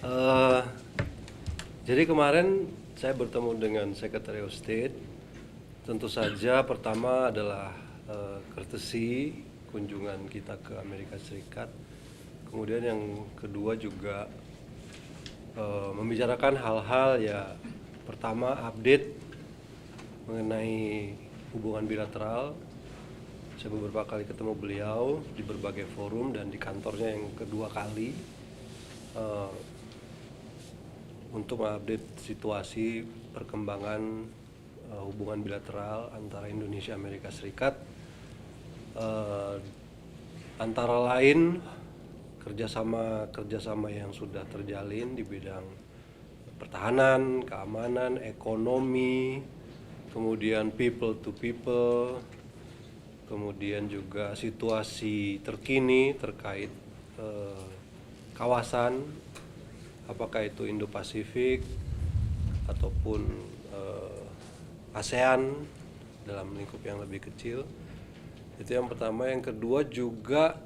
Eh, jadi kemarin saya bertemu dengan Secretary of State. Tentu saja pertama adalah courtesy kunjungan kita ke Amerika Serikat. Kemudian yang kedua juga membicarakan hal-hal ya, pertama update mengenai hubungan bilateral. Saya beberapa kali ketemu beliau di berbagai forum dan di kantornya yang kedua kali untuk mengupdate situasi perkembangan hubungan bilateral antara Indonesia dan Amerika Serikat, antara lain kerjasama yang sudah terjalin di bidang pertahanan, keamanan, ekonomi, kemudian people to people, kemudian juga situasi terkini terkait kawasan, apakah itu Indo-Pasifik ataupun ASEAN dalam lingkup yang lebih kecil. Itu yang pertama. Yang kedua juga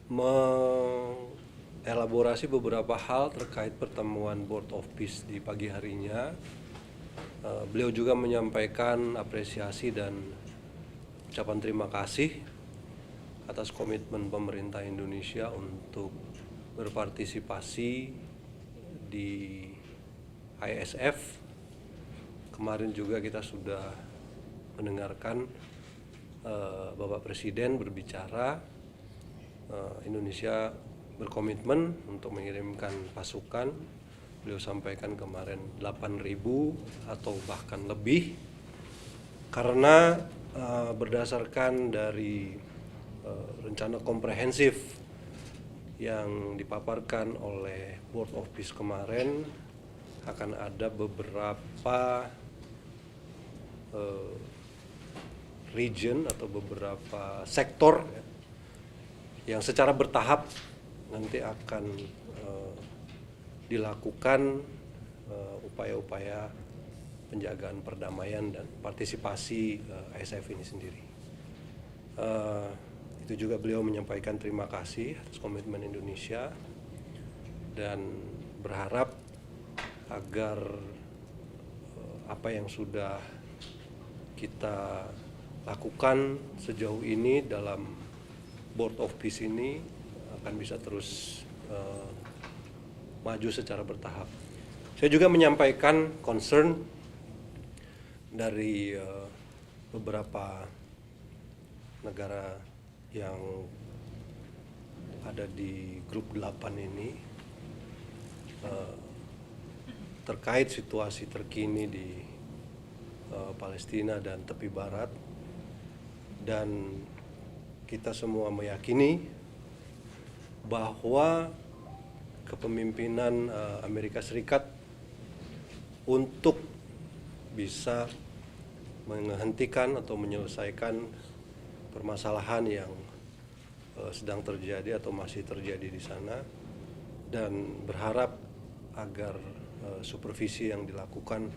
mengelaborasi beberapa hal terkait pertemuan Board of Peace di pagi harinya. Beliau juga menyampaikan apresiasi dan ucapan terima kasih atas komitmen pemerintah Indonesia untuk berpartisipasi di ISF. Kemarin juga kita sudah mendengarkan Bapak Presiden berbicara, Indonesia berkomitmen untuk mengirimkan pasukan. Beliau sampaikan kemarin 8.000 atau bahkan lebih, karena berdasarkan dari rencana komprehensif yang dipaparkan oleh Board of Peace kemarin, akan ada beberapa region atau beberapa sektor yang secara bertahap nanti akan dilakukan upaya-upaya penjagaan perdamaian dan partisipasi ISF ini sendiri. Itu juga beliau menyampaikan terima kasih atas komitmen Indonesia dan berharap agar apa yang sudah kita lakukan sejauh ini dalam Board of Peace ini akan bisa terus maju secara bertahap. Saya juga menyampaikan concern dari beberapa negara yang ada di grup 8 ini terkait situasi terkini di Palestina dan tepi barat, dan kita semua meyakini bahwa kepemimpinan Amerika Serikat untuk bisa menghentikan atau menyelesaikan permasalahan yang sedang terjadi atau masih terjadi di sana, dan berharap agar supervisi yang dilakukan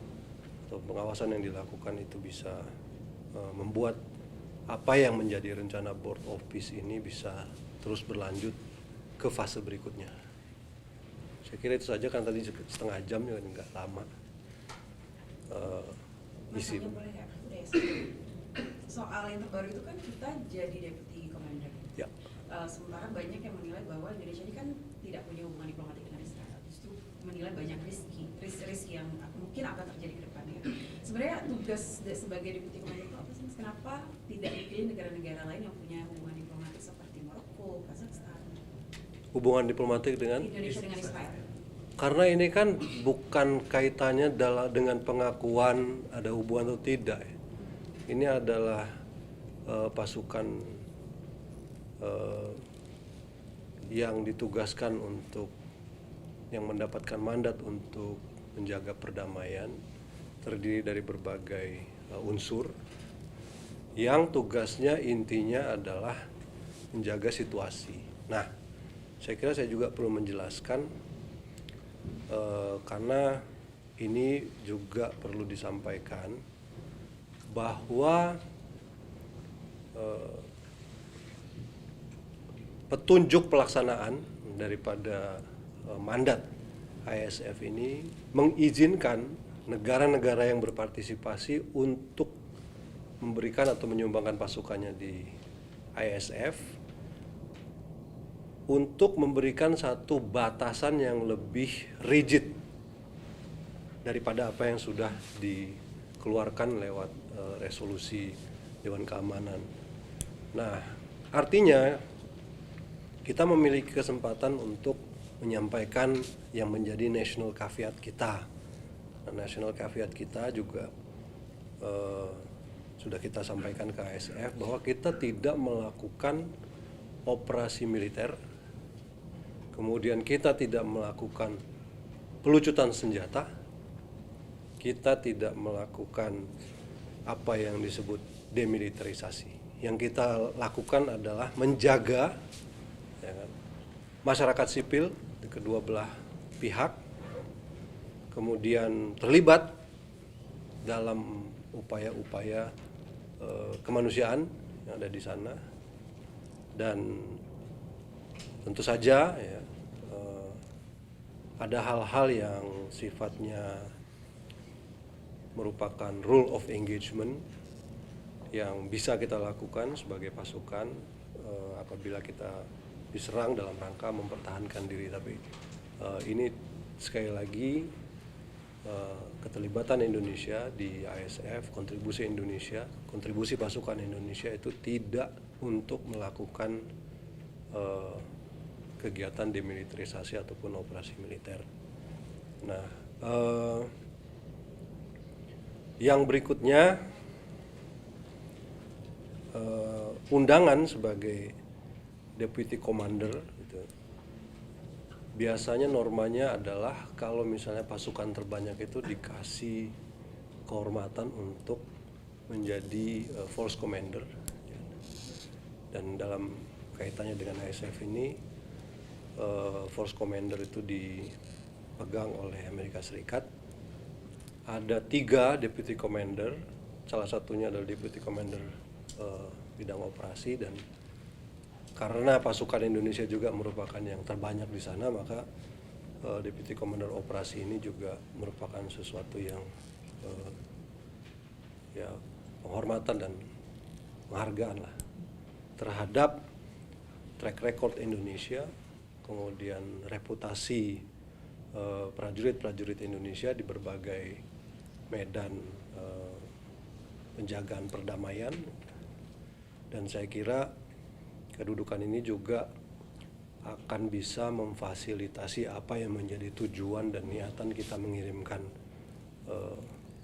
atau pengawasan yang dilakukan itu bisa membuat apa yang menjadi rencana Board of Peace ini bisa terus berlanjut ke fase berikutnya. Saya kira itu saja, kan tadi setengah jam ya, nggak lama. Isi. Soal yang terbaru itu kan kita jadi Deputy Commander. Ya. Sementara banyak yang menilai bahwa Indonesia ini kan tidak punya hubungan diplomatik dengan Israel, justru menilai banyak risk yang mungkin akan terjadi ke depannya. Sebenarnya tugas sebagai Deputy Commander itu apa sih? Kenapa tidak dipilih negara-negara lain yang punya hubungan diplomatik seperti Maroko, Kazakhstan? Hubungan diplomatik dengan Indonesia dengan Israel. Karena ini kan bukan kaitannya dengan pengakuan ada hubungan atau tidak. Ini adalah pasukan yang ditugaskan untuk, yang mendapatkan mandat untuk menjaga perdamaian, terdiri dari berbagai unsur yang tugasnya intinya adalah menjaga situasi. Nah, saya kira saya juga perlu menjelaskan karena ini juga perlu disampaikan bahwa petunjuk pelaksanaan daripada mandat ISF ini mengizinkan negara-negara yang berpartisipasi untuk memberikan atau menyumbangkan pasukannya di ISF untuk memberikan satu batasan yang lebih rigid daripada apa yang sudah dikeluarkan lewat resolusi Dewan Keamanan. Nah, artinya kita memiliki kesempatan untuk menyampaikan yang menjadi national caveat kita. Nah, national caveat kita juga sudah kita sampaikan ke ISF bahwa kita tidak melakukan operasi militer, kemudian kita tidak melakukan pelucutan senjata, kita tidak melakukan apa yang disebut demilitarisasi. Yang kita lakukan adalah menjaga ya kan, masyarakat sipil di kedua belah pihak, kemudian terlibat dalam upaya-upaya kemanusiaan yang ada di sana, dan tentu saja ya, ada hal-hal yang sifatnya merupakan rule of engagement yang bisa kita lakukan sebagai pasukan apabila kita diserang dalam rangka mempertahankan diri. Tapi ini sekali lagi keterlibatan Indonesia di ISF, kontribusi pasukan Indonesia itu tidak untuk melakukan kegiatan demilitarisasi ataupun operasi militer. Nah, yang berikutnya, undangan sebagai deputy commander gitu. Biasanya normanya adalah kalau misalnya pasukan terbanyak itu dikasih kehormatan untuk menjadi force commander, dan dalam kaitannya dengan ISF ini force commander itu dipegang oleh Amerika Serikat. Ada 3 deputy commander, salah satunya adalah deputy commander bidang operasi, dan karena pasukan Indonesia juga merupakan yang terbanyak di sana, maka Deputy Commander Operasi ini juga merupakan sesuatu yang ya penghormatan dan penghargaan lah terhadap track record Indonesia, kemudian reputasi prajurit-prajurit Indonesia di berbagai medan penjagaan perdamaian. Dan saya kira kedudukan ini juga akan bisa memfasilitasi apa yang menjadi tujuan dan niatan kita mengirimkan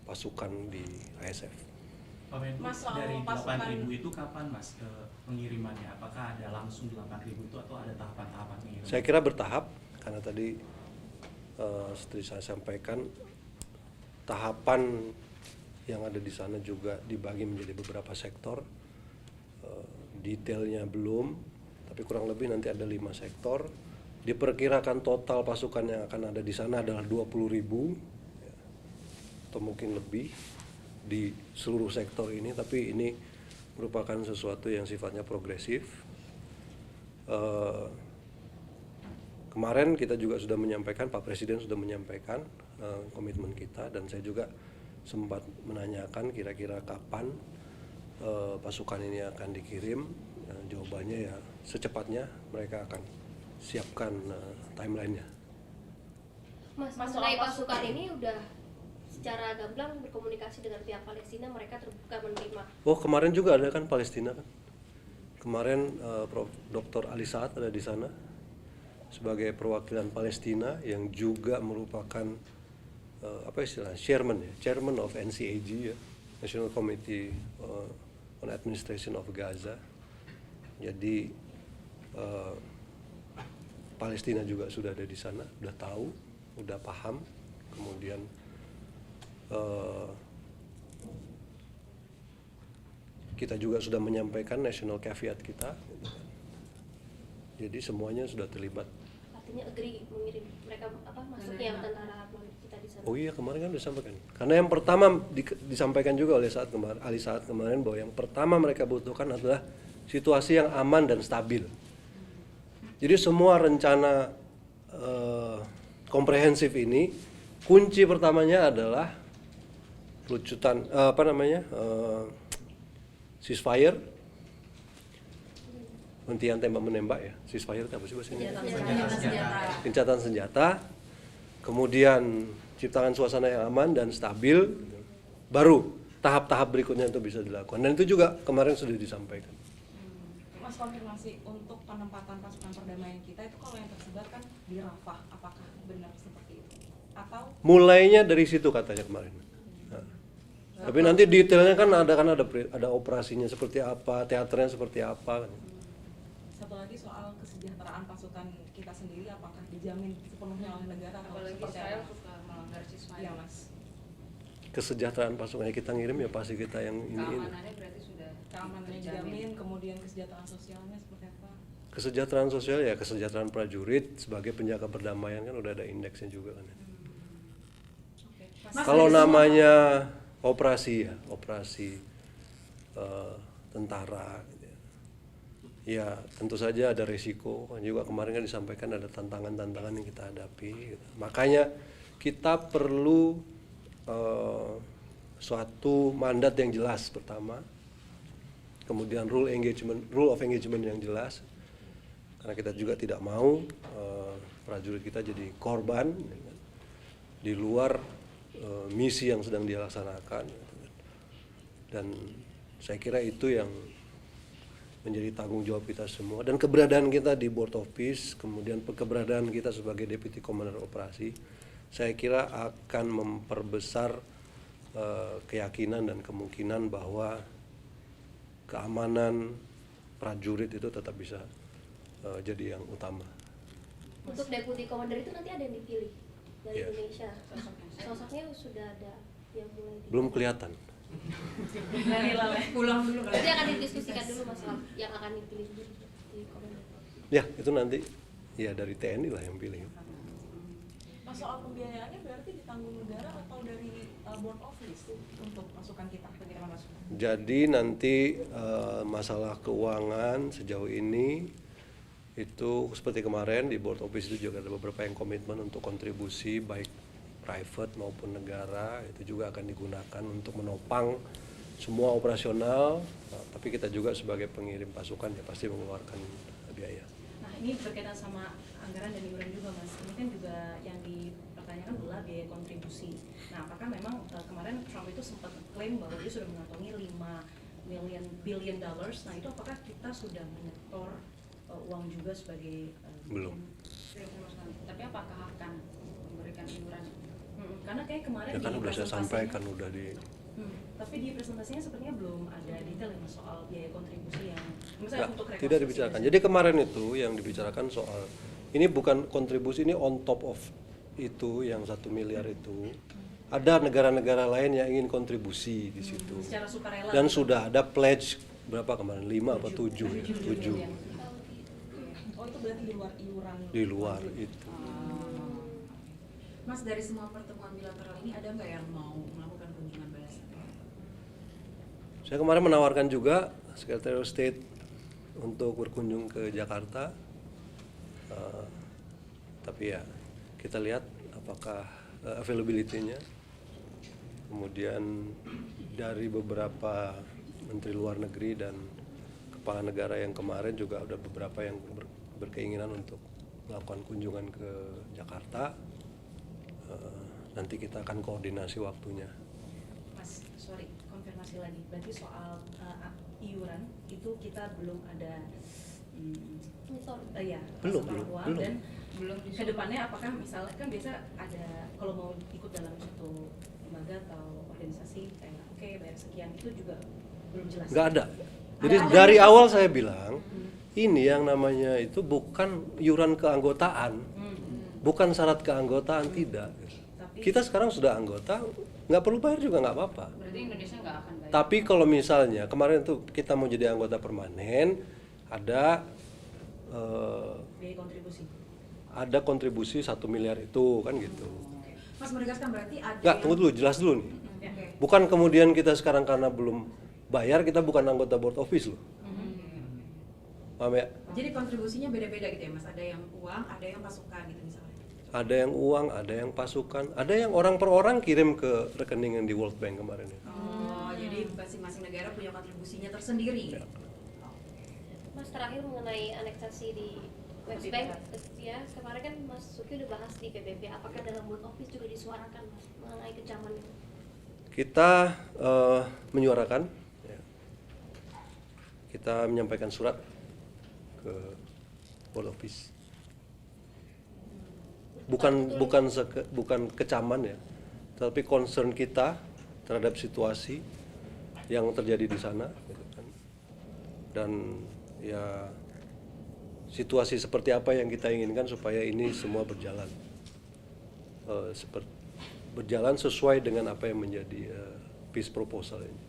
pasukan di ISF. Pak Menlu, dari 8.000 itu kapan Mas pengirimannya? Apakah ada langsung 8.000 itu atau ada tahapan-tahapan pengiriman? Saya kira bertahap, karena tadi seperti saya sampaikan, tahapan yang ada di sana juga dibagi menjadi beberapa sektor. Detailnya belum, tapi kurang lebih nanti ada 5 sektor. Diperkirakan total pasukan yang akan ada di sana adalah 20.000 ya, atau mungkin lebih di seluruh sektor ini, tapi ini merupakan sesuatu yang sifatnya progresif. Kemarin kita juga sudah menyampaikan, Pak Presiden sudah menyampaikan komitmen kita, dan saya juga sempat menanyakan kira-kira kapan pasukan ini akan dikirim. Jawabannya ya secepatnya mereka akan siapkan timelinenya. Mas, mengenai pasukan ini udah secara gamblang berkomunikasi dengan pihak Palestina, mereka terbuka menerima. Oh, kemarin juga ada kan Palestina kan? Kemarin Prof. Dr. Ali Saad ada di sana sebagai perwakilan Palestina yang juga merupakan apa istilahnya, chairman of NCAG ya, National Committee on Administration of Gaza. Jadi Palestina juga sudah ada di sana, udah tahu, udah paham. Kemudian kita juga sudah menyampaikan national caveat kita. Jadi semuanya sudah terlibat. Artinya agree mengirim mereka masuknya tentara kita di sana. Oh iya, kemarin kan disampaikan. Karena yang pertama disampaikan juga oleh Ali Saad kemarin bahwa yang pertama mereka butuhkan adalah situasi yang aman dan stabil. Jadi semua rencana komprehensif ini, kunci pertamanya adalah lucutan ceasefire, hentian tembak menembak ya, ceasefire itu apa sih bahasa Indonesia? Gencatan senjata, kemudian ciptakan suasana yang aman dan stabil, baru tahap-tahap berikutnya itu bisa dilakukan. Dan itu juga kemarin sudah disampaikan. Mas, konfirmasi untuk penempatan pasukan perdamaian kita itu kalau yang tersebar kan di Rafah, apakah benar seperti itu? Atau Mulainya dari situ katanya kemarin. Nah, tapi nanti detailnya kan ada operasinya seperti apa, teaternya seperti apa. satu lagi soal kesejahteraan pasukan kita sendiri, apakah dijamin sepenuhnya oleh negara atau Apalagi seperti Israel apa? suka melanggar ceasefire. Iya, Mas. Kesejahteraan pasukannya kita ngirim ya pasti kita yang ini. Keamanannya berarti sudah Keamanannya dijamin, kemudian kesejahteraan sosialnya seperti apa? Kesejahteraan sosial ya kesejahteraan prajurit sebagai penjaga perdamaian kan udah ada indeksnya juga kan. Oke. Kalau namanya operasi ya, operasi tentara gitu ya tentu saja ada resiko, kan juga kemarin kan disampaikan ada tantangan-tantangan yang kita hadapi gitu. Makanya kita perlu suatu mandat yang jelas pertama, kemudian rule of engagement yang jelas, karena kita juga tidak mau prajurit kita jadi korban di luar misi yang sedang dia laksanakan, dan saya kira itu yang menjadi tanggung jawab kita semua, dan keberadaan kita di Board of Peace, kemudian keberadaan kita sebagai Deputy Commander Operasi, saya kira akan memperbesar keyakinan dan kemungkinan bahwa keamanan prajurit itu tetap bisa jadi yang utama. Untuk Deputy Commander itu nanti ada yang dipilih dari Iya. Indonesia. Sosoknya sudah ada yang mulai dipilih. Belum kelihatan. dari pulang dulu kali. Nanti akan didiskusikan dulu masalah yang akan dipilih di Commander. Ya itu nanti ya dari TNI lah yang pilih. Mas, soal pembiayaannya berarti ditanggung negara atau dari Board of Peace untuk pasukan kita, pengiriman pasukan? Jadi nanti masalah keuangan sejauh ini itu seperti kemarin di Board of Peace itu juga ada beberapa yang komitmen untuk kontribusi baik private maupun negara, itu juga akan digunakan untuk menopang semua operasional, tapi kita juga sebagai pengirim pasukan ya pasti mengeluarkan biaya. Nah, ini berkaitan sama anggaran dan iuran juga, Mas. Ini kan juga yang dipertanyakan adalah biaya kontribusi. Nah, apakah memang kemarin Trump itu sempat klaim bahwa dia sudah mengantongi $5 billion. Nah, itu apakah kita sudah menyetor uang juga sebagai Belum. Tapi apakah akan memberikan iuran? Karena kayak kemarin Ya kan di udah saya presentasinya- sampaikan udah di tapi di presentasinya sepertinya belum ada detail ya, Mas, soal biaya kontribusi yang misalnya Nggak, untuk tidak rekonstruksi dibicarakan. dan- Jadi kemarin itu yang dibicarakan soal ini bukan kontribusi, ini on top of itu yang 1 miliar itu. Ada negara-negara lain yang ingin kontribusi di situ. secara sukarela. Dan sudah ada pledge berapa kemarin? 5 apa 7 ya? 7 Oh, itu berarti di luar iuran? di luar itu. Mas, dari semua pertemuan bilateral ini ada nggak yang mau melakukan kunjungan balasan? Saya kemarin menawarkan juga Secretary of State untuk berkunjung ke Jakarta, tapi ya kita lihat apakah availability-nya. Kemudian dari beberapa menteri luar negeri dan kepala negara yang kemarin juga ada beberapa yang berkeinginan untuk melakukan kunjungan ke Jakarta. Nanti kita akan koordinasi waktunya. Mas, sorry, konfirmasi lagi. Berarti soal iuran itu kita belum ada ya Belum. dan belum ke depannya apakah misalnya kan biasa ada kalau mau ikut dalam satu lembaga atau organisasi kayak oke bayar sekian itu juga belum jelas. Nggak ada. Jadi dari awal saya bilang ini yang namanya itu bukan iuran keanggotaan, bukan syarat keanggotaan, tidak. Kita sekarang sudah anggota, nggak perlu bayar juga nggak apa-apa. Berarti Indonesia nggak akan bayar. Tapi kalau misalnya kemarin tuh kita mau jadi anggota permanen, ada biaya kontribusi. ada kontribusi 1 miliar itu kan gitu. Mas menegaskan berarti ada Nggak, tunggu dulu, jelas dulu nih. Oke. Bukan kemudian kita sekarang karena belum bayar kita bukan anggota Board of Peace loh. Paham ya? Jadi kontribusinya beda-beda gitu ya Mas, ada yang uang, ada yang pasukan gitu misalnya. Ada yang uang, ada yang pasukan, ada yang orang per orang kirim ke rekening yang di World Bank kemarin ya. Oh, jadi masing-masing negara punya kontribusinya tersendiri. Ya. Mas, terakhir mengenai aneksasi di West Bank, ya kemarin kan Mas Suki udah bahas di PBB, apakah dalam World Office juga disuarakan Mas mengenai kecaman itu? Kita menyuarakan, ya. Kita menyampaikan surat ke World Office. Bukan kecaman ya, tapi concern kita terhadap situasi yang terjadi di sana, gitu kan. Dan ya situasi seperti apa yang kita inginkan supaya ini semua berjalan berjalan sesuai dengan apa yang menjadi peace proposal ini.